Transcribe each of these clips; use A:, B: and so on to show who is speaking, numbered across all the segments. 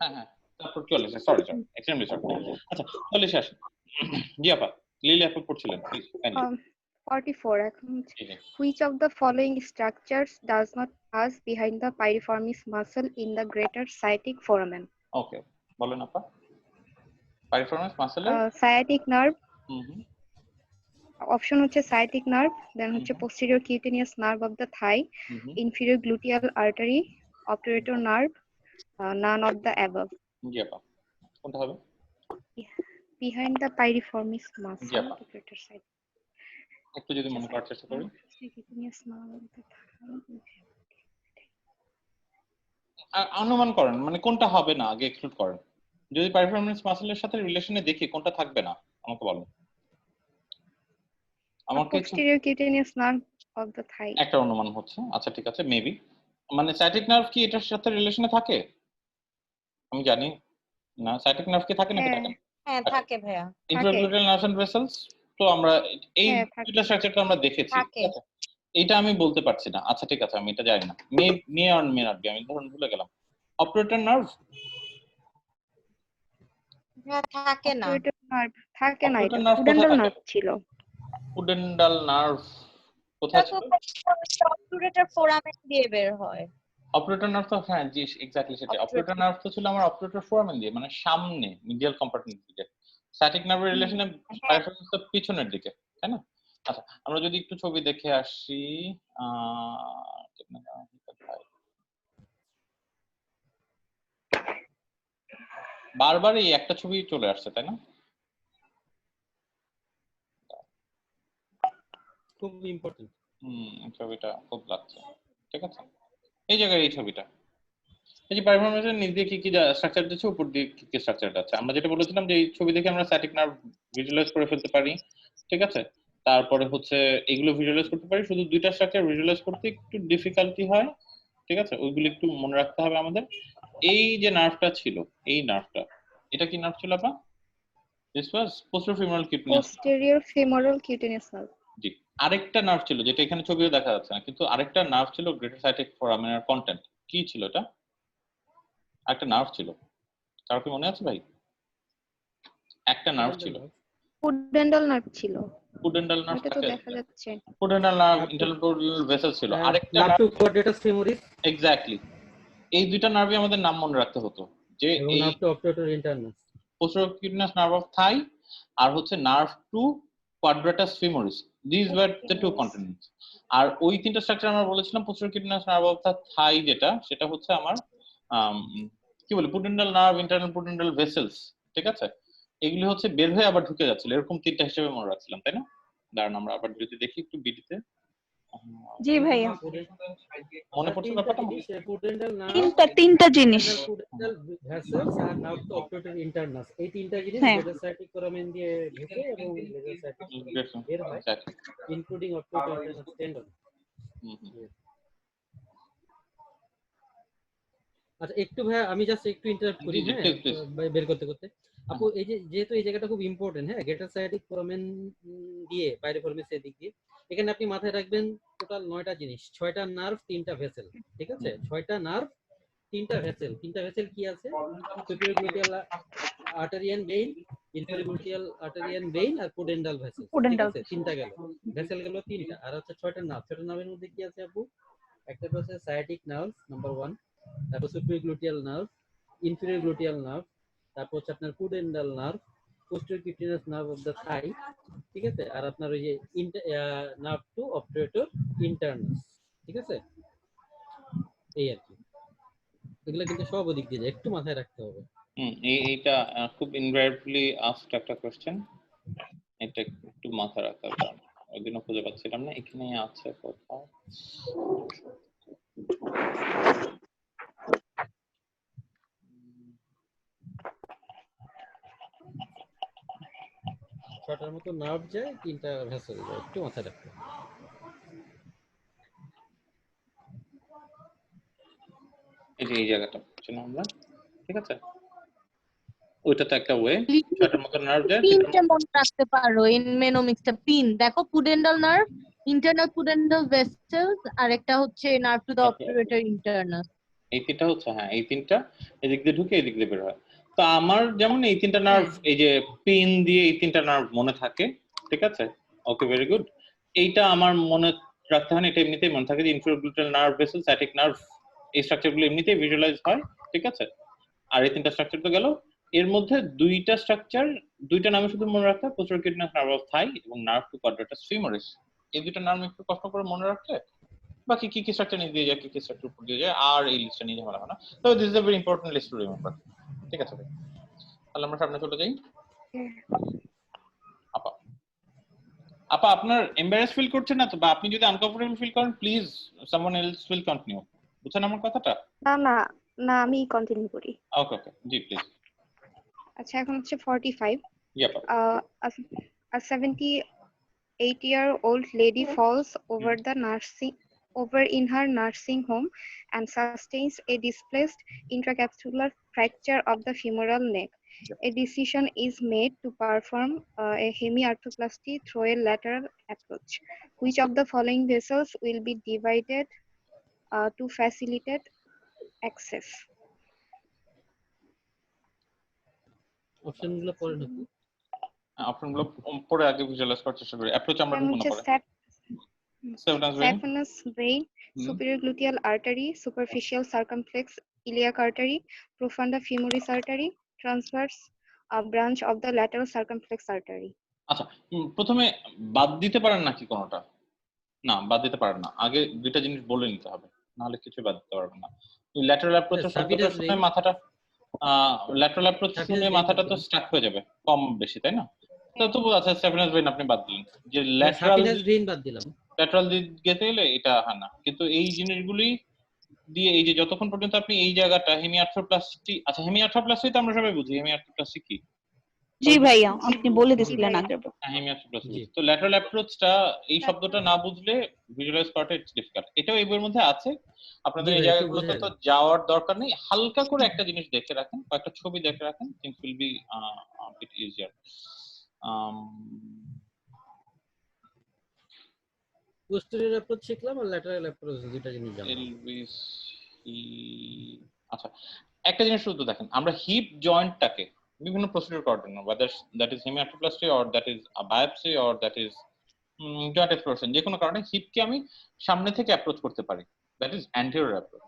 A: হ্যাঁ হ্যাঁ, তারপর 44, সরি এক্সট্রিমলি সরি। আচ্ছা 44 আসেন। জি আপা, লিলি আপা পড়ছিলেন, প্লিজ কাইন্ডলি।
B: 44 এখন হচ্ছে, which of the following structures does not pass behind the piriformis muscle in the greater sciatic foramen?
A: ওকে, বলেন আপা। পাইরিফর্মিস মাসেলের
B: sciatic nerve,
A: হুম
B: অপশন হচ্ছে sciatic nerve, দেন হচ্ছে posterior cutaneous nerve of the thigh, inferior gluteal artery, obturator nerve, none of the above.
A: জি আপা, কোনটা হবে?
B: Behind the piriformis muscle,
A: জি আপা,
B: the greater sciatic,
A: একটু যদি মনে করার চেষ্টা করি।
B: cutaneous nerve of the thigh.
A: অনুমান করেন, মানে কোনটা হবে না আগে এক্সক্লুড করেন। যদি পারফরম্যান্স মাসলের সাথে রিলেশনে দেখি কোনটা থাকবে না আমাকে বলেন। আমাকে
B: posterior cutaneous nerve of the thigh,
A: একটা অনুমান হচ্ছে। আচ্ছা ঠিক আছে, মেবি মানে সাইটিক নার্ভ কি এটার সাথে রিলেশনে থাকে? আমি জানি না, সাইটিক নার্ভ কি থাকে নাকি থাকে না?
C: হ্যাঁ থাকে ভাইয়া।
A: ইন্ট্রাগ্লুটাল নার্ভস এন্ড ভেসেলস, তো আমরা এই দুটো স্ট্রাকচারটা আমরা দেখেছি, ঠিক আছে? এটা আমি বলতে পারছি না। আচ্ছা ঠিক আছে, আমি এটা জানি না। May or may not be, আমি ধরুন ভুলে গেলাম। অপারেটর নার্ভ
C: থাকে না,
B: থাকে না, এটা পুডেন্ডাল নার্ভ ছিল।
A: পুডেন্ডাল নার্ভ কোথায় ছিল?
C: অবটুরেটর ফোরামেন দিয়ে বের হয়।
A: অপারেটর নার্ভ তো হ্যাঁ জি এক্স্যাক্টলি সেটা। অপারেটর নার্ভ তো ছিল আমার অপারেটর ফোরামেন দিয়ে, মানে সামনে মিডিয়াল কম্পার্টমেন্ট দিকে। স্ট্যাটিক নার্ভের রিলেশনে পারফরম্যান্স তো পিছনের দিকে, তাই না? আচ্ছা আমরা যদি একটু ছবি দেখে আসি, বারবার এই একটা ছবি চলে আসছে, তাই না?
D: খুব ইম্পর্টেন্ট।
A: ছবিটা খুব লাগছে, ঠিক আছে? এই জায়গায় এই ছবিটা, এই যে পারফরম্যান্সের নিচ দিয়ে কি কি স্ট্রাকচার দিচ্ছে, উপর দিয়ে কি কি স্ট্রাকচার আছে। আমরা যেটা বলেছিলাম যে এই ছবি দেখে আমরা স্ট্যাটিক নার্ভ ভিজুয়ালাইজ করে ফেলতে পারি, ঠিক আছে? তারপরে হচ্ছে এগুলো ভিজুয়ালাইজ করতে পারি, শুধু দুইটা স্ট্রাকচার ভিজুয়ালাইজ করতে একটু ডিফিকাল্টি হয়, ঠিক আছে? ওইগুলো একটু মনে রাখতে হবে আমাদের। এই যে নার্ভটা ছিল, এই নার্ভটা, এটা কি নার্ভ ছিল আপা? This was
B: posterior femoral cutaneous nerve।
A: জি, আরেকটা নার্ভ ছিল যেটা এখানে ছবিও দেখা যাচ্ছে না, কিন্তু আরেকটা নার্ভ ছিল গ্রেটার সাইটিক ফোরামেনের কন্টেন্ট। কি ছিল এটা? একটা নার্ভ ছিল, কার কি মনে আছে ভাই? একটা নার্ভ ছিল,
B: পুডেন্ডাল নার্ভ ছিল।
A: পুডেন্ডাল নার্ভ
B: এটা তো দেখা যাচ্ছে।
A: পুডেন্ডাল নার্ভ, ইন্টারপুডেন্ডাল ভেসেল ছিল, আরেকটা
D: nerve to quadratus femoris.
A: Exactly, এই দুইটা নার্ভই আমাদের নাম মনে রাখতে হতো, যে এই
D: nerve to obturator internus,
A: posterior cutaneous nerve of thigh আর হচ্ছে nerve to quadratus femoris, these were the two continents। আর ওই তিনটা স্ট্রাকচার আমরা বলেছিলাম posterior cutaneous nerve of the thigh যেটা, সেটা হচ্ছে আমার কি বলে pudendal nerve, internal pudendal vessels, ঠিক আছে? এগুলি হচ্ছে বের হয়ে আবার ঢুকে যাচ্ছিল, এরকম তিনটা হিসেবে মনে রাখছিলাম, তাই না? দাঁড়ান আমরা আবার যদি দেখি একটু বিডিতে।
C: জি ভাইয়া,
A: মনে পড়ছে ব্যাপারটা?
D: পুডেন্ডাল নার্ভ,
C: তিনটা জিনিস,
D: pudendal vessels R nerve to obturator internus, এই তিনটা জিনিস গ্রেটার সাইটিক ফোরামেন দিয়ে ঢুকে এবং গ্রেটার সাইটিক বের হয়, ইনক্লুডিং অবটুরেটর ইন্টারনাস টেন্ডন। আচ্ছা একটু ভাই আমি জাস্ট একটু ইন্টারাপ্ট করি, হ্যাঁ বের করতে করতে। আপু এই যে যেহেতু এই জায়গাটা খুব ইম্পর্টেন্ট, হ্যাঁ গ্রেটার সাইটিক ফোরামেন দিয়ে পাইরিফর্মিস এর দিক দিয়ে, এখানে আপনি মাথায় রাখবেন টোটাল 9টা জিনিস, 6টা নার্ভ 3টা ভেসেল, ঠিক আছে? 6টা নার্ভ 3টা ভেসেল। 3টা ভেসেল কি আছে? Superior gluteal artery and vein, inferior gluteal artery and vein আর পুডেন্ডাল ভেসেল, ঠিক আছে? 3টা গেল, ভেসেল গেল 3টা, আর হচ্ছে 6টা নার্ভ। 6টা নার্ভের মধ্যে কি আছে আপু? একটা হচ্ছে সায়াটিক নার্ভ নাম্বার 1, তারপর superior gluteal nerve, inferior gluteal nerve, তারপর হচ্ছে আপনার pudendal nerve, posterior cutaneous nerve of the thigh, ঠিক আছে? আর আপনার ওই যে নার্ভ টু অবটুরেটর ইন্টারনাস, ঠিক আছে? এই আর কি, এগুলো কিন্তু সব ওদিক দিয়ে একটু মাথায় রাখতে হবে।
A: এইটা খুব ইনভ্যারিয়েবলি আস্কড একটা কোশ্চেন, এটা একটু মাথায় রাখতে হবে। ওইদিনও খুঁজে পাচ্ছিলাম না, এখানেই আছে কোথাও।
D: ছটার মতো নার্ভ যায়, 3টা ভেসেল যায়, একটু মাথায় রাখতে হবে।
A: এই যে এই জায়গাটা বুঝছিলাম আমরা, ঠিক আছে? ওইটা তো একটা ওয়ে, ছটার মতো নার্ভ যায়,
C: তিনটা মনে রাখতে পারো ইন মেনোমিক্সটা। পিন দেখো, pudendal nerve, internal pudendal vessels, আর একটা হচ্ছে nerve to the obturator internus.
A: এই তিনটা হচ্ছে, হ্যাঁ এই তিনটা এদিক দিয়ে ঢুকে এদিক দিয়ে বের হয়। তো আমার যেমন এই তিনটা নার্ভ, এই যে পিন দিয়ে এই তিনটা নার্ভ মনে থাকে, ঠিক আছে, ওকে ভেরি গুড। এইটা আমার মনে রাখতে হয় না, এটা এমনিতেই মনে থাকে যে ইনফ্রাগ্লুটাল নার্ভ ভেসেল, স্ট্যাটিক নার্ভ, এই স্ট্রাকচারগুলো এমনিতেই ভিজুয়ালাইজ হয়, ঠিক আছে। আর এই তিনটা স্ট্রাকচার তো গেল, এর মধ্যে দুইটা স্ট্রাকচার, দুইটা নামে শুধু মনে রাখতে, পোস্টেরিয়র কিডনি নার্ভ অফ থাই এবং নার্ভ টু কোয়াড্রাটাস ফিমোরিস। এই দুইটা নাম একটু কষ্ট করে মনে রাখতে, বাকি কি কি স্ট্রাকচার নিয়ে দিয়ে যায়, কি কি স্ট্রাকচার উপর দিয়ে যায়, আর এই লিস্টটা নিয়ে ঝামেলা হয় না। তো this is a very important list to remember, ঠিক আছে ভাই। তাহলে আমরা সামনে চলে যাই। আপা আপা আপনার এমবারেস ফিল করছেন না তো, বা আপনি যদি আনকমফোর্টেবল ফিল করেন please someone else will continue, বুঝছেন আমার কথাটা?
B: না না না, আমি কন্টিনিউ করি।
A: ওকে ওকে, জি প্লিজ।
B: আচ্ছা, এখন হচ্ছে 45.
A: ইয়া আপা।
B: A 78-year-old lady falls over in her nursing home and sustains a displaced intracapsular fracture of the femoral neck. A decision is made to perform a hemiarthroplasty through a lateral approach. Which of the following vessels will be divided to facilitate access?
D: অপশনগুলো পড়ে না।
A: অপশনগুলো পরে আগে visualise করার চেষ্টা করি। Approach আমরা ঢুকবো না পরে।
B: Saphenous vein, superior gluteal artery, superficial circumflex iliac artery, profunda femoris artery, transverse branch of the lateral circumflex artery.
A: আচ্ছা, প্রথমে বাদ দিতে পারেন নাকি কোনোটা? না, বাদ দিতে পারেন না, আগে দুইটা জিনিস বলে নিতে হবে, নাহলে কিছু বাদ দিতে পারবেন না। ল্যাটারাল অ্যাপ্রোচের শব্দটা শুনে মাথাটা, ল্যাটারাল অ্যাপ্রোচ শুনে মাথাটা তো স্টাক হয়ে যাবে কম বেশি, তাই না? তো তবু আচ্ছা, সাপিনাস ভেইন আপনি বাদ দিলেন, যে ল্যাটারাল
D: ভেইন বাদ দিলাম,
A: ল্যাটারাল দিক গেতে গেলে এটা হয় না, কিন্তু এই জিনিসগুলি দিয়ে এই যে যতক্ষণ পর্যন্ত আপনি এই জায়গাটা হেমিআর্থ্রোপ্লাস্টি, আচ্ছা হেমিআর্থ্রোপ্লাস্টি তো আমরা সবাই বুঝি, হেমিআর্থ্রোপ্লাস্টি কি?
E: জি ভাইয়া, আপনি বলে দিয়েছিলেন আগের বার।
A: তো ল্যাটারাল অ্যাপ্রোচটা এই শব্দটা না বুঝলে ভিজুয়ালাইজ করাটা ইটস ডিফিকাল্ট। এটাও এই বইয়ের মধ্যে আছে, আপনাদের এই জায়গাগুলোতে তো যাওয়ার দরকার নেই, হালকা করে একটা জিনিস দেখে রাখেন বা একটা ছবি দেখে রাখেন, things will be bit easier.
D: Posterior approach শিখলাম আর ল্যাটারাল অ্যাপ্রোচ, দুটো জিনিস জানলাম।
A: আচ্ছা, একটা জিনিস শুধু দেখেন, আমরা হিপ জয়েন্টটাকে বিভিন্ন প্রসিডিউর করার জন্য, whether that is hemiarthroplasty or that is a biopsy or that is joint exploration, যে কোনো কারণে হিপকে আমি সামনে থেকে অ্যাপ্রোচ করতে পারি, that is anterior approach.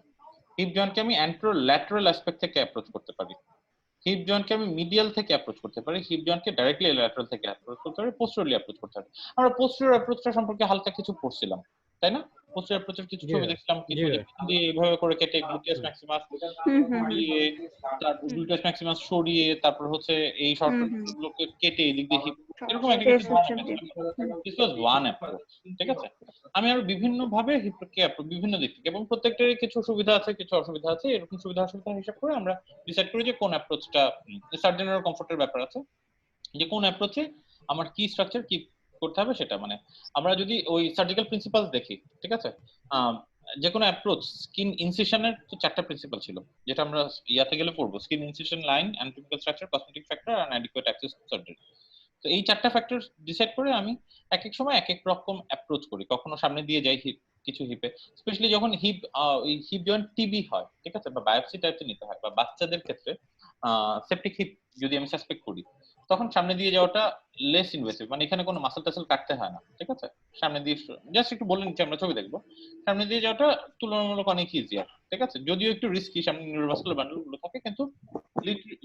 A: Hip জয়েন্টকে আমি anterolateral অ্যাসপেক্ট থেকে অ্যাপ্রোচ করতে পারি, হিপ জয়েন্টকে আমি মিডিয়াল থেকে অ্যাপ্রোচ করতে পারি, হিপ জয়েন্টকে ডাইরেক্টলি ল্যাটারাল থেকে অ্যাপ্রোচ করতে পারি, পোস্টেরিয়রলি অ্যাপ্রোচ করতে পারি। আমরা পোস্টেরিয়র অ্যাপ্রোচটা সম্পর্কে হালকা কিছু পড়ছিলাম, তাই না? পোস্টেরিয়র অ্যাপ্রোচের কিছু ছবি দেখছিলাম, কিছু দিয়ে এইভাবে করে কেটে গ্লুটিয়াস ম্যাক্সিমাস সরিয়ে, তারপর গ্লুটিয়াস ম্যাক্সিমাস সরিয়ে, তারপর হচ্ছে এই শর্টগুলোকে কেটে এদিক দিয়ে হিপ, এরকম একটা কিছু দিস ওয়াজ ওয়ান অ্যাপ্রোচ, ঠিক আছে? আমি আরো বিভিন্ন ভাবে হিপকে বিভিন্ন দিক থেকে, এবং প্রত্যেকটারই কিছু সুবিধা আছে কিছু অসুবিধা আছে, এরকম সুবিধা অসুবিধা হিসাব করে আমরা ডিসাইড করি যে কোন অ্যাপ্রোচটা, সার্জনের কমফোর্টের ব্যাপার আছে যে কোন অ্যাপ্রোচে আমার কি স্ট্রাকচার কি করতে হবে সেটা। মানে আমরা যদি ওই সার্জিক্যাল প্রিন্সিপাল দেখি, ঠিক আছে, যে কোনো অ্যাপ্রোচ, স্কিন ইনসিশনের তো চারটা প্রিন্সিপাল ছিল, যেটা আমরা ইয়াতে গেলে পড়বো, skin incision, line, anatomical structure, cosmetic factor and adequate access to surgery. তো এই চারটা ফ্যাক্টর ডিসাইড করে আমি এক এক সময় এক এক রকম অ্যাপ্রোচ করি, কখনো সামনে দিয়ে যাই হিপ, কিছু হিপে, স্পেশালি যখন হিপ জয়েন্ট টিবি হয়, ঠিক আছে, বা বায়োপসি টাইপে নিতে হয়, বা বাচ্চাদের ক্ষেত্রে সেপটিক হিপ যদি আমি সাসপেক্ট করি, তখন সামনে দিয়ে যাওয়াটা লেস ইনভেসিভ, মানে এখানে কোনো মাসল টাসল কাটতে হয় না, ঠিক আছে, সামনে দিয়ে জাস্ট একটু বলে নিচ্ছি, আমরা ছবি দেখবো, সামনে দিয়ে যাওয়াটা তুলনামূলক অনেক ইজিয়ার, ঠিক আছে, যদিও একটু রিস্কি, সামনে নিউরোভাস্কুলার বান্ডল গুলো থাকে, কিন্তু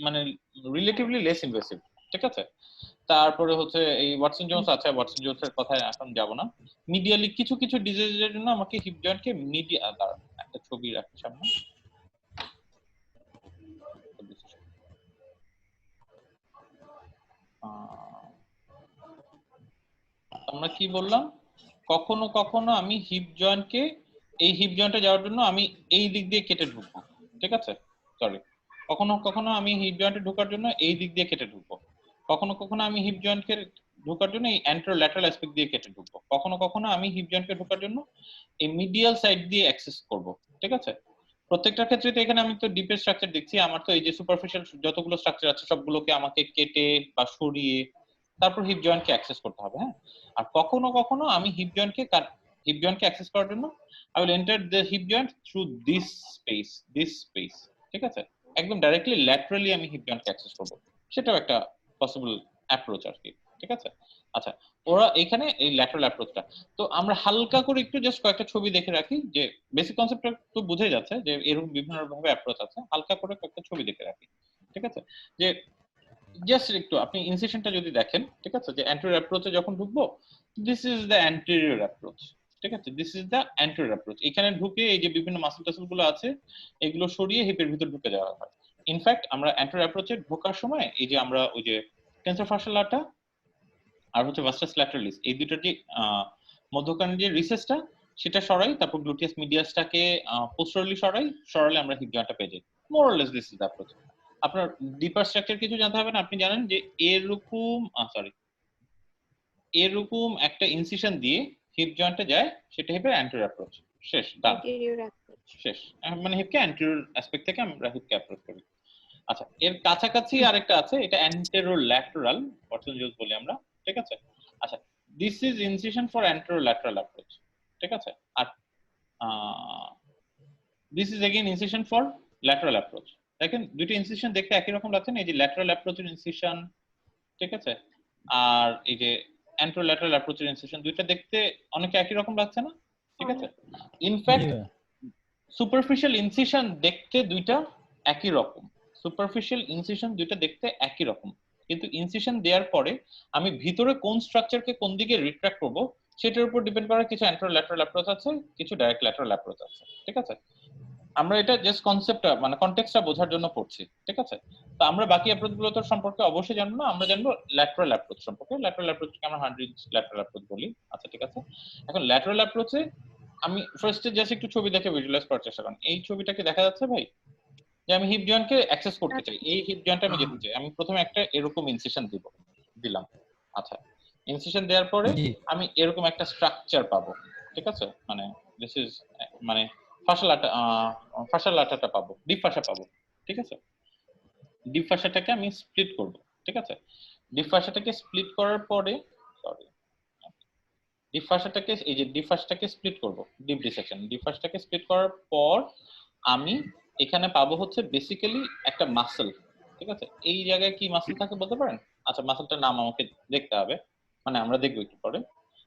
A: মানে রিলেটিভলি লেস ইনভেসিভ, ঠিক আছে। তারপরে হচ্ছে এই ওয়াটসন জোন্স আছে, ওয়াটসন জোন্সের কথায় এখন যাব না। মিডিয়ালি কিছু কিছু ডিজিজের জন্য আমাকে হিপ জয়েন্টকে মিডিয়া, একটা ছবি রাখি সামনে, আমরা কি বললাম, কখনো কখনো আমি হিপ জয়েন্টকে, এই হিপ জয়েন্টে যাওয়ার জন্য আমি এই দিক দিয়ে কেটে ঢুকবো, ঠিক আছে, সরি, কখনো কখনো আমি হিপ জয়েন্টে ঢোকার জন্য এই দিক দিয়ে কেটে ঢুকবো, কখনো কখনো আমি হিপ জয়েন্টকে ঢোকার জন্য এই অ্যান্টেরোল্যাটারাল অ্যাসপেক্ট দিয়ে কেটে ঢুকবো, কখনো কখনো আমি হিপ জয়েন্টকে ঢোকার জন্য এই মিডিয়াল সাইড দিয়ে অ্যাক্সেস করব, ঠিক আছে। প্রত্যেকটা ক্ষেত্রে তো এখানে আমি তো ডিপের স্ট্রাকচার দেখছি, আমার তো এই যে সুপারফিশিয়াল যতগুলো স্ট্রাকচার আছে সবগুলোকে আমাকে কেটে বা সরিয়ে তারপর হিপ জয়েন্টকে অ্যাক্সেস করতে হবে, হ্যাঁ। আর কখনো কখনো আমি হিপ জয়েন্টকে হিপ জয়েন্টকে অ্যাক্সেস করার জন্য I will enter the hip joint through this space, ঠিক আছে? একদম ডাইরেক্টলি ল্যাটারালি আমি হিপ জয়েন্টকে অ্যাক্সেস করব, সেটাও একটা পসিবল অ্যাপ্রোচ আর কি, ঠিক আছে? আচ্ছা, ওরা এখানে এই ল্যাটারাল অ্যাপ্রোচটা, তো আমরা হালকা করে একটু জাস্ট কয়েকটা ছবি দেখে রাখি, যে বেসিক কনসেপ্টটা তো বুঝে যাচ্ছে যে এরকম বিভিন্ন ভাবে অ্যাপ্রোচ আছে, হালকা করে কয়েকটা ছবি দেখে রাখি, ঠিক আছে? যে জাস্ট একটু আপনি ইনসিশনটা যদি দেখেন, ঠিক আছে, যে অ্যান্টেরিয়র অ্যাপ্রোচে যখন ঢুকবো, this is the anterior approach, ঠিক আছে? This is the anterior approach. এখানে ঢুকে এই যে বিভিন্ন মাসল টাসল গুলো আছে, এগুলো সরিয়ে হিপের ভিতর ঢুকে যাওয়া হয়। ইনফ্যাক্ট আমরা অ্যান্টেরিয়র অ্যাপ্রোচে ঢোকার সময় এই যে আমরা ওই যে টেন্সর ফাসিয়াল লাটা আর হচ্ছে ভাস্টাস ল্যাটারালিস, এই দুটোর যে মধ্যখানে যে রিসেসটা সেটা সরাই, তারপর গ্লুটিয়াস মিডিয়াসটাকে পোস্টারলি সরালে আমরা হিপ জয়েন্টটা পেয়ে যাই। More or less this is the approach. আপনার ডিপার স্ট্রাকচার কিছু জানতে হবে না, আপনি জানেন যে এরকম একটা ইনসিশন দিয়ে হিপ জয়েন্টে যায়, সেটা হিপের অ্যান্টেরিয়র অ্যাপ্রোচ। শেষ, ডান,
B: Anterior approach.
A: শেষ। মানে হিপকে অ্যান্টেরিয়র অ্যাসপেক্ট থেকে আমরা হিপকে অ্যাপ্রোচ করি। আচ্ছা, এর কাছাকাছি আরেকটা আছে, এটা অ্যান্টেরোল্যাটারাল অর্থোজোস বলি আমরা, ঠিক আছে? আচ্ছা, this is incision for anterolateral approach, ঠিক আছে? আর this is again incision for lateral approach. দেখেন দুটো ইনসিশন দেখতে একই রকম লাগছে না? এই যে ল্যাটারাল অ্যাপ্রোচের ইনসিশন, ঠিক আছে, আর এই যে অ্যান্টেরোল্যাটারাল অ্যাপ্রোচের ইনসিশন, দুইটা দেখতে অনেকে একই রকম লাগছে না? ঠিক আছে, ইনফ্যাক্ট সুপারফিশিয়াল ইনসিশন দেখতে দুইটা একই রকম, সুপারফিশিয়াল ইনসিশন দুইটা দেখতে একই রকম, কিন্তু ইনসিশন দেওয়ার পরে আমি ভিতরে কোন স্ট্রাকচারকে কোন দিকে রিট্রাক্ট করব সেটার উপর ডিপেন্ড করে কিছু অ্যান্টেরোল্যাটারাল অ্যাপ্রোচ আছে, কিছু ডাইরেক্ট ল্যাটারাল অ্যাপ্রোচ আছে, ঠিক আছে? আমরা এটা জাস্ট কনসেপ্টটা মানে কনটেক্সটটা বোঝার জন্য পড়ছি, ঠিক আছে? তো আমরা বাকি অ্যাপ্রোচগুলো তো সম্পর্কে অবশ্যই জানবো না, আমরা জানবো ল্যাটারাল অ্যাপ্রোচ সম্পর্কে। ল্যাটারাল অ্যাপ্রোচকে আমরা 100 ল্যাটারাল অ্যাপ্রোচ বলি। আচ্ছা, ঠিক আছে। এখন ল্যাটারাল অ্যাপ্রোচে আমি ফার্স্টে জাস্ট একটু ছবি দেখে ভিজুয়ালাইজ করার চেষ্টা করেন। এই ছবিটাকে দেখা যাচ্ছে ভাই? যে আমি হিপ জয়েন্টকে অ্যাক্সেস করতে চাই, এই হিপ জয়েন্টে আমি যেতে চাই, আমি প্রথমে একটা এরকম ইনসিশন দিলাম। আচ্ছা, ইনসিশন দেওয়ার পরে আমি এরকম একটা স্ট্রাকচার পাবো, ঠিক আছে? মানে দিস ইজ মানে ফাশাল লাটাটা পাবো, ডিপ ফাশা পাবো, ঠিক আছে? ডিপ ফাশাটাকে আমি স্প্লিট করব, ঠিক আছে? ডিপ ফাশাটাকে স্প্লিট করার পরে, সরি, ডিপ ফাশাটাকে এই যে ডিপ ফাশাটাকে স্প্লিট করব, ডিপ ডিসেকশন, ডিপ ফাশাটাকে স্প্লিট করার পর আমি এখানে পাবো হচ্ছে বেসিক্যালি একটা মাসল, ঠিক আছে? এই জায়গায় কি মাসল থাকে বলতে পারেন? আচ্ছা, মাসলটার নাম আমাকে দেখতে হবে, মানে আমরা দেখবো একটু পরে।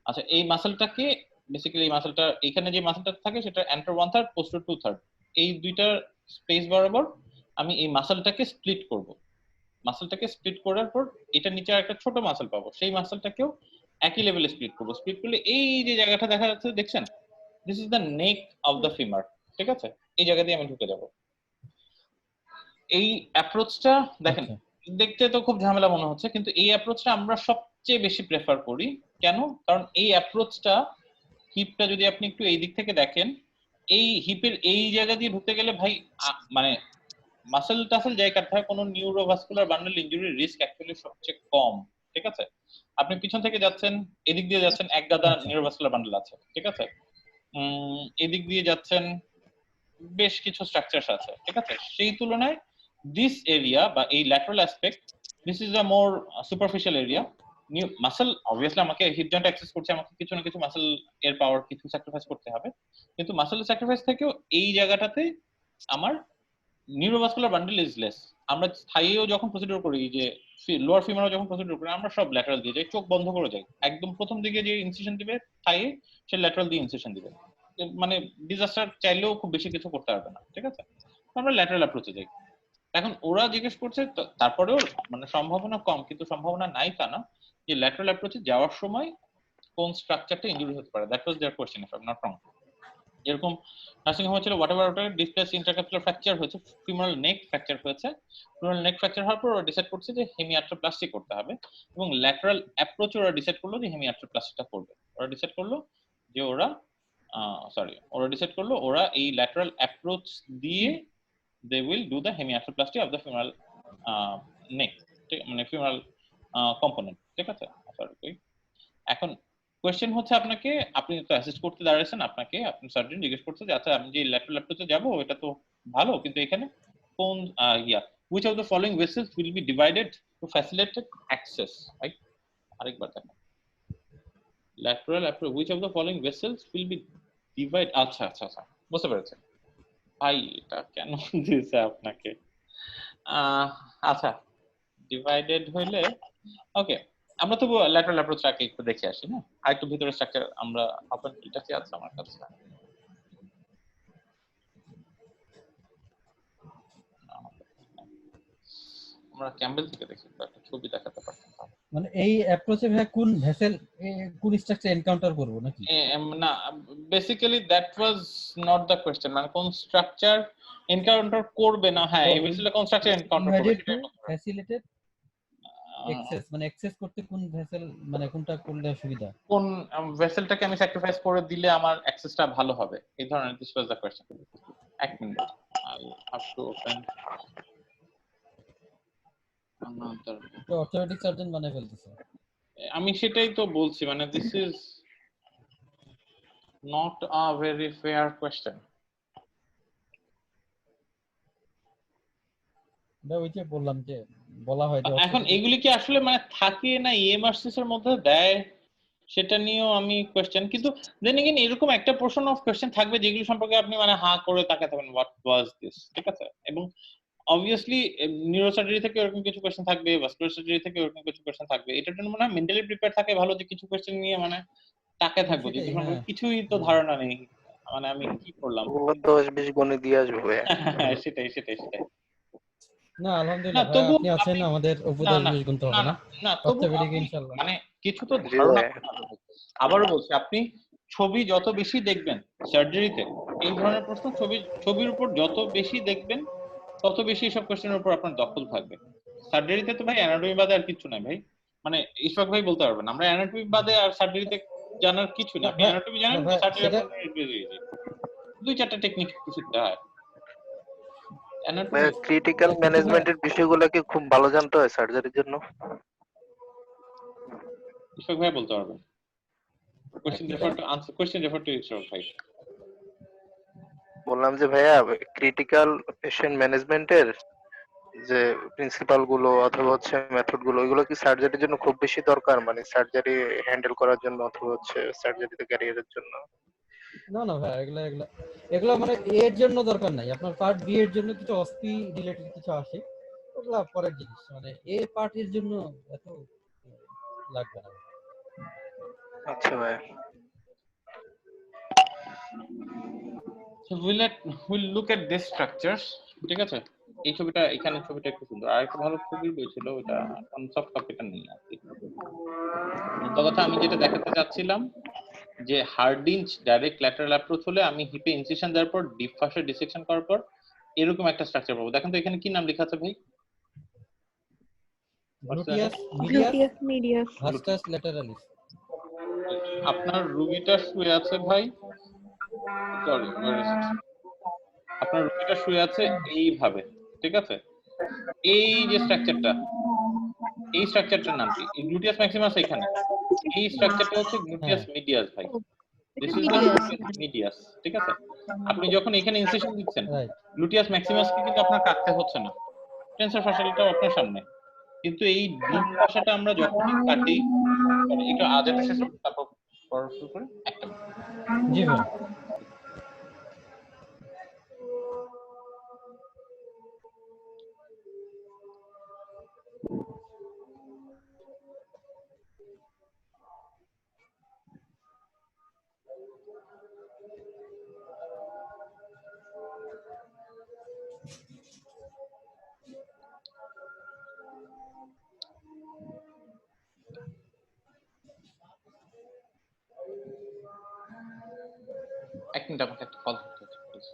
A: আচ্ছা, এই মাসলটাকে বেসিক্যালি এই মাসলটা এখানে যে মাসলটা থাকে সেটা অ্যান্টার 1/3 পোস্টার 2/3, এই দুইটার স্পেস বরাবর আমি এই মাসলটাকে স্প্লিট করব। মাসলটাকে স্প্লিট করার পর এটা নিচে একটা ছোট মাসল পাবো, সেই মাসলটাকেও একই লেভেলে স্প্লিট করব। স্প্লিট করলে এই যে জায়গাটা দেখা যাচ্ছে দেখছেন, this is the neck of the femur, ঠিক আছে? এই জায়গা দিয়ে আমি ঢুকে যাব। এই অ্যাপ্রোচটা দেখেন দেখতে তো খুব ঝামেলা মনে হচ্ছে, কিন্তু এই অ্যাপ্রোচটা আমরা সবচেয়ে বেশি প্রেফার করি। কেন? কারণ এই অ্যাপ্রোচটা হিপটা যদি আপনি একটু এই দিক থেকে দেখেন, এই হিপের এই জায়গা দিয়ে ঢুকতে গেলে ভাই মানে মাসল টাসল যাই কাটতে হয়, কোনো নিউরোভাস্কুলার বান্ডেল ইনজুরির রিস্ক অ্যাকচুয়ালি সবচেয়ে কম, ঠিক আছে? আপনি পিছন থেকে যাচ্ছেন, এদিক দিয়ে যাচ্ছেন, এক গাদা নিউরোভাস্কুলার বান্ডেল আছে, ঠিক আছে? এদিক দিয়ে যাচ্ছেন, বেশ কিছু স্ট্রাকচারস আছে, ঠিক আছে? সেই তুলনায় দিস এরিয়া বা এই lateral aspect, this is a more superficial area. New muscle obviously আমাকে হিপ জয়েন্ট অ্যাক্সেস করছে, আমাকে কিছু না কিছু মাসল এর পাওয়ার কিছু স্যাক্রিফাইস করতে হবে, কিন্তু মাসল স্যাক্রিফাইস থেকেও এই জায়গাটাতে আমার নিউরোভাস্কুলার বান্ডেল ইজ লেস। আমরা থাইয়েও যখন প্রসিডিউর করি, যে লোয়ার ফিমারও যখন প্রসিডিউর করি, আমরা সব ল্যাটারাল দিয়ে যাই, চোখ বন্ধ করে যাই। একদম প্রথম দিকে যে ইনসিশন দিবে থাইয়ে, সে ল্যাটারাল দিয়ে ইনসিশন দিবে, মানে ডিজাস্টার চাইলেও খুব বেশি কিছু করতে পারবে না, ঠিক আছে? আমরা ল্যাটারাল অ্যাপ্রোচে যাই। এখন ওরা জিজ্ঞেস করছে, তারপরেও মানে সম্ভাবনা কম, কিন্তু সম্ভাবনা নাই তা না, যে ল্যাটারাল অ্যাপ্রোচে যাওয়ার সময় কোন স্ট্রাকচারটা ইনজুরি হতে পারে। That was their question, if I am not wrong. এরকম নার্সিং হোম ছিল হোয়াটএভার, ওটা ডিসপ্লেস ইন্টারক্যাপসুলার ফ্র্যাকচার হয়েছে, ফিমোরাল নেক ফ্র্যাকচার হয়েছে। ফিমোরাল নেক ফ্র্যাকচার হওয়ার পর ওরা ডিসাইড করছে যে হেমিআর্থ্রোপ্লাস্টি করতে হবে, এবং ল্যাটারাল অ্যাপ্রোচ ওরা ডিসাইড করলো যে হেমিআর্থ্রোপ্লাস্টিটা করবে। ওরা ডিসাইড করলো যে ওরা এই ল্যাটারাল অ্যাপ্রোচ দিয়ে they will do the hemiarthroplasty of the femoral neck, মানে femoral component, ঠিক আছে? সরি, এখন কোশ্চেন হচ্ছে আপনাকে, আপনি তো অ্যাসিস্ট করতে দাঁড়াচ্ছেন, আপনাকে আপনার সার্জন জিজ্ঞেস করছে যে আচ্ছা আমি যে ল্যাটারাল অ্যাপ্রোচে যাব এটা তো ভালো, কিন্তু এখানে কোন which of the following vessels will be divided to facilitate access, right? আরেকবার দেখেন, lateral approach, which of the following vessels will be divide? আচ্ছা আচ্ছা আচ্ছা বুঝতে পেরেছি ভাই, এটা কেন দিয়েছে আপনাকে? আচ্ছা, ডিভাইডেড হইলে ওকে, আমরা তো ল্যাটারাল অ্যাপ্রোচটাকে একটু দেখে আসি না, আর একটু ভিতরে স্ট্রাকচার আমরা ওপেন এটা কি আছে আমার কাছে? আমরা ক্যাম্বেল থেকে দেখি, একটা ছবি দেখাতে পারতাম।
D: মানে এই অ্যাপ্রোচে ভাই কোন ভেসেল কোন স্ট্রাকচার এনকাউন্টার করব নাকি?
A: না, basically that was not the question, মানে কোন স্ট্রাকচার এনকাউন্টার করবে না, হ্যাঁ এই ভেসেলে কোন স্ট্রাকচার এনকাউন্টার করবে
D: ইনভাইটেড টু
A: সেটাই বলতে পারবো।
D: ফ্যাসিলিটেট অ্যাক্সেস, মানে অ্যাক্সেস করতে কোন ভেসেল, মানে কোনটা করলে সুবিধা?
A: কোন ভেসেলটাকে আমি স্যাক্রিফাইস করে দিলে আমার অ্যাক্সেসটা ভালো হবে, এই ধরনের দিস ওয়াজ দ্য কোশ্চেন। এক minute, I have to open another।
D: তো অটোমেটিক সার্জন বানাই ফেলতেছে।
A: আমি সেটাই তো বলছি, মানে this is not a very fair question.
D: এটা ওই যে বললাম যে বলা হয় যে
A: এখন এগুলি কি আসলে মানে থাকে না ইএমআরসিস এর মধ্যে দেয়, সেটা নিয়েও আমি কোশ্চেন, কিন্তু দেন এগেইন এরকম একটা পোর্শন অফ কোশ্চেন থাকবে যেগুলো সম্পর্কে আপনি মানে হা করে তাকাতে থাকবেন, হোয়াট ওয়াজ দিস, ঠিক আছে? এবং অবভিয়াসলি নিউরোসার্জারি থেকে এরকম কিছু কোশ্চেন থাকবে, ভাস্কুলার সার্জারি থেকে এরকম কিছু কোশ্চেন থাকবে, এটার জন্য মনে হয় মেন্টালি প্রিপেয়ার থাকে ভালো, যে কিছু কোশ্চেন নিয়ে মানে তাকায় থাকবো, যেগুলো সম্পর্কে কিছুই তো ধারণা নেই, মানে আমি কি করলাম।
F: 10-20 গণিত দিয়ে আসবো
A: সেটাই সেটাই সেটাই।
D: না
A: না
D: আলহামদুলিল্লাহ ভাই,
A: তবু
D: আপনি আছেন, আমাদের উপদেশ বিশ গুনতে হবে না।
A: না তবু
D: অর্থোপেডিক
A: আপনি
D: ইনশাআল্লাহ।
A: মানে কিছু তো
F: জি
A: ধারণা
F: ভাই।
A: করতে হবে। আবারও বলছি, আপনি ছবি যত বেশি দেখবেন সার্জারিতে, এই ধরনের প্রশ্ন ছবির উপর যত বেশি দেখবেন তত বেশি সব কোশ্চেনের উপর আপনার দখল থাকবে। সার্জারিতে তো ভাই অ্যানাটমি বাদে আর কিছু নাই ভাই, মানে ইশফাক ভাই বলতে পারবেন, আমরা অ্যানাটমি বাদে আর সার্জারিতে জানার কিছু না। আপনি অ্যানাটমি জানেন,
D: ভাই,
A: সার্জারি
D: সেটা
A: আপনার দুই চারটা টেকনিক শিখতে হয়।
F: ভাই ক্রিটিক্যাল ম্যানেজমেন্টের বিষয়গুলো কি খুব ভালো জানতে হয় সার্জারির জন্য?
A: ইশফাক ভাই বলতে পারবেন। Question refer to Ishfaq ভাই।
F: বললাম যে ভাইয়া ক্রিটিক্যাল পেশেন্ট ম্যানেজমেন্টের যে প্রিন্সিপাল গুলো অথবা হচ্ছে মেথড গুলো, ওইগুলো কি সার্জারির জন্য খুব বেশি দরকার, মানে সার্জারি হ্যান্ডেল করার জন্য অথবা হচ্ছে সার্জারিতে ক্যারিয়ারের জন্য?
D: না না ভাই, এগুলা মানে এর জন্য দরকার নাই। আপনার পার্ট বি এর জন্য কিছু অস্থি রিলেটেড কিছু আসে, ওগুলা পরের জিনিস, মানে এ পার্টের জন্য এত লাগবে না।
F: আচ্ছা ভাই।
A: So we'll look at this structures, ঠিক আছে? এই ছবিটা, এখানে ছবিটা একটু সুন্দর, আর একটা ভালো ছবি পেয়েছিল, ওটা সফট কপিটা নেই আর কি। তো কথা আমি যেটা দেখাতে চাচ্ছিলাম যে হার্ডিঞ্জ ডাইরেক্ট ল্যাটারাল অ্যাপ্রোচ হলে আমি হিপে ইনসিশন দেওয়ার পর ডিপ ফাসে ডিসেকশন করার পর এরকম একটা স্ট্রাকচার পাবো। দেখেন তো এখানে কি নাম লেখা আছে ভাই?
D: Gluteus
B: Gluteus medius.
D: ভাস্টাস ল্যাটারালিস।
A: আপনার রুগীটা শুয়ে আছে ভাই, সরি আপনার রুগীটা শুয়ে আছে এইভাবে, ঠিক আছে? এই যে স্ট্রাকচারটা, এই স্ট্রাকচারটার নাম কি? গ্লুটিয়াস ম্যাক্সিমাস এখানে, এই স্ট্রাকচারটা হচ্ছে গ্লুটিয়াস মিডিয়াস ভাই। This is the gluteus medias, ঠিক আছে? আপনি যখন এখানে ইনসিশন দিচ্ছেন,
D: রাইট।
A: গ্লুটিয়াস ম্যাক্সিমাসকে কিন্তু আপনার কাটতে হচ্ছে না, টেন্সর ফাশিয়াটাও আপনার সামনে, কিন্তু এই ডিপ ফাশাটা আমরা যখনই কাটি, একটু আজাটা শেষ হোক তারপর পড়া শুরু করে একটা মিনিট।
D: জি ভাই।
A: এক মিনিট, আমাকে একটা কল করতে হচ্ছে প্লিজ।